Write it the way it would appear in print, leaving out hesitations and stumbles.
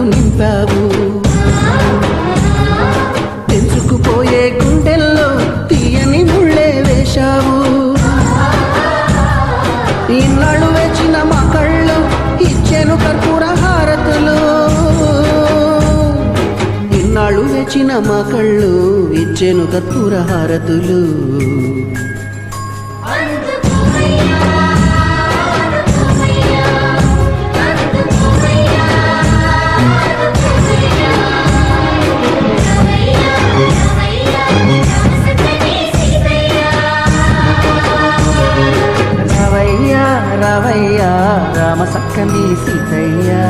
నింపావు. తెంచుకుపోయే గుండెల్లో తీయని ముళ్ళే వేశావు. ఇన్నాళ్ళు వేచిన మా కళ్ళు ఇచ్చెను కర్పూర హారతులు. ఇన్నాళ్ళు వేచిన మా కళ్ళు ఇచ్చెను కర్పూర హారతులు. రావయ్యా రామ సక్కని సీతయ్యా.